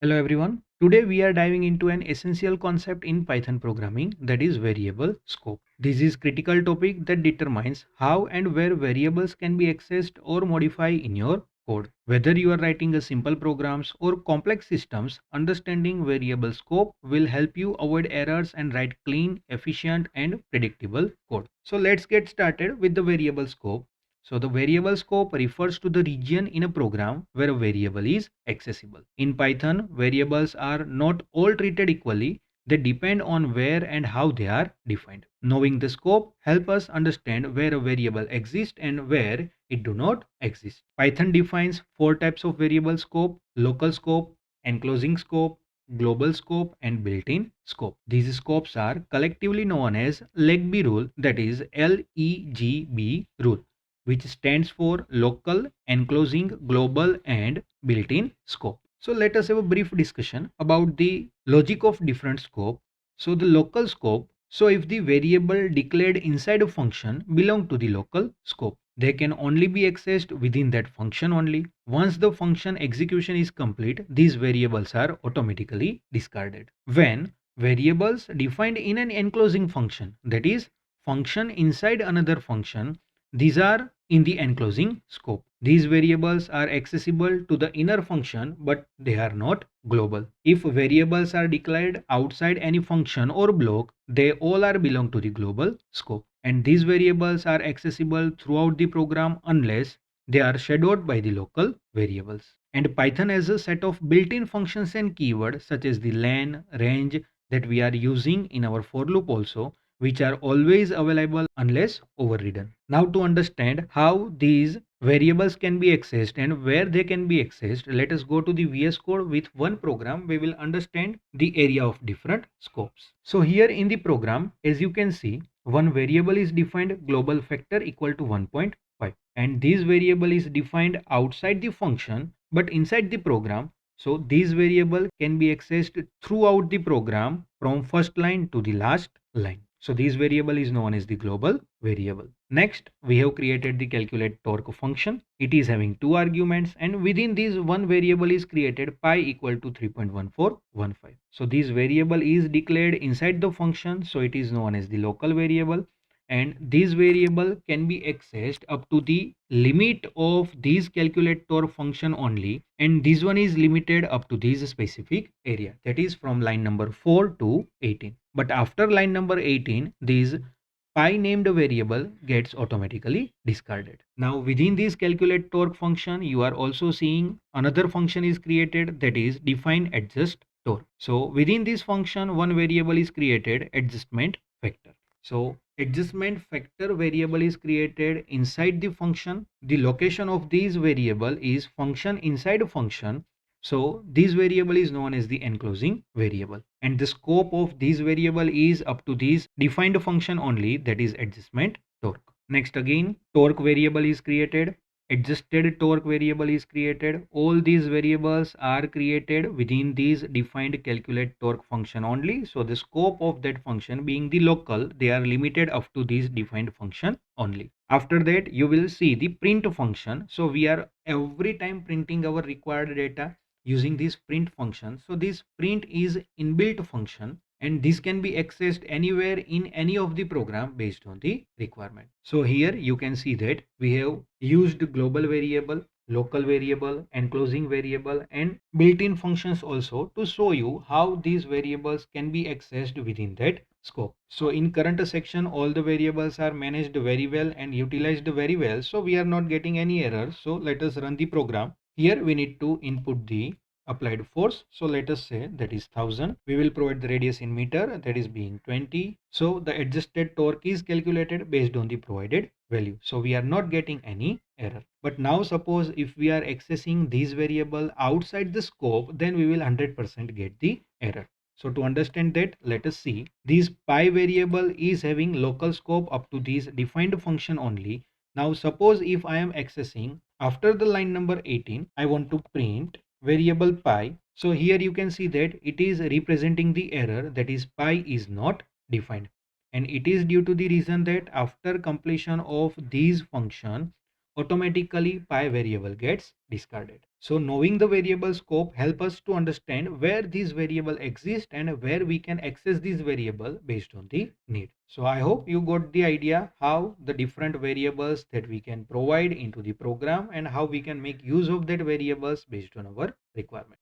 Hello everyone. Today we are diving into an essential concept in Python programming, that is variable scope. This is critical topic that determines how and where variables can be accessed or modified in your code. Whether you are writing a simple programs or complex systems, understanding variable scope will help you avoid errors and write clean, efficient and predictable code. So let's get started with the variable scope. So the variable scope refers to the region in a program where a variable is accessible. In Python, variables are not all treated equally. They depend on where and how they are defined. Knowing the scope help us understand where a variable exists and where it do not exist. Python defines four types of variable scope: local scope, enclosing scope, global scope and built-in scope. These scopes are collectively known as LEGB rule, that is LEGB rule, which stands for local, enclosing, global and built-in scope. So let us have a brief discussion about the logic of different scope. So the local scope, so if the variable declared inside a function belong to the local scope, they can only be accessed within that function only. Once the function execution is complete, these variables are automatically discarded. When variables defined in an enclosing function, that is function inside another function, these are in the enclosing scope. These variables are accessible to the inner function, but they are not global. If variables are declared outside any function or block, they all are belong to the global scope. And these variables are accessible throughout the program unless they are shadowed by the local variables. And Python has a set of built-in functions and keywords such as the len, range that we are using in our for loop also, which are always available unless overridden. Now to understand how these variables can be accessed and where they can be accessed, let us go to the VS Code. With one program, we will understand the area of different scopes. So here in the program, as you can see, one variable is defined global factor equal to 1.5, and this variable is defined outside the function but inside the program. So this variable can be accessed throughout the program from first line to the last line. So this variable is known as the global variable. Next, we have created the calculate torque function. It is having two arguments, and within this one variable is created pi equal to 3.1415. So this variable is declared inside the function, so it is known as the local variable, and this variable can be accessed up to the limit of this calculate torque function only, and this one is limited up to this specific area, that is from line number 4 to 18. But after line number 18, this pi named variable gets automatically discarded. Now within this calculate torque function, you are also seeing another function is created, that is define adjust torque. So within this function, one variable is created, adjustment factor. So adjustment factor variable is created inside the function. The location of this variable is function inside a function. So this variable is known as the enclosing variable, and the scope of this variable is up to this defined function only, that is adjustment torque. Next again, torque variable is created, adjusted torque variable is created. All these variables are created within this defined calculate torque function only. So the scope of that function being the local, they are limited up to this defined function only. After that, you will see the print function. So we are every time printing our required data using this print function. So this print is inbuilt function, and this can be accessed anywhere in any of the program based on the requirement. So here you can see that we have used global variable, local variable, enclosing variable and built-in functions also to show you how these variables can be accessed within that scope. So in current section, all the variables are managed very well and utilized very well, so we are not getting any errors. So let us run the program. Here we need to input the applied force. So let us say that is 1000. We will provide the radius in meter, that is being 20. So the adjusted torque is calculated based on the provided value. So we are not getting any error. But now suppose if we are accessing this variable outside the scope, then we will 100% get the error. So to understand that, let us see this pi variable is having local scope up to this defined function only. Now suppose if I am accessing after the line number 18, I want to print variable pi. So here you can see that it is representing the error, that is pi is not defined, and it is due to the reason that after completion of these function, automatically pi variable gets discarded. So knowing the variable scope help us to understand where these variable exist and where we can access these variable based on the need. So I hope you got the idea how the different variables that we can provide into the program and how we can make use of that variables based on our requirement.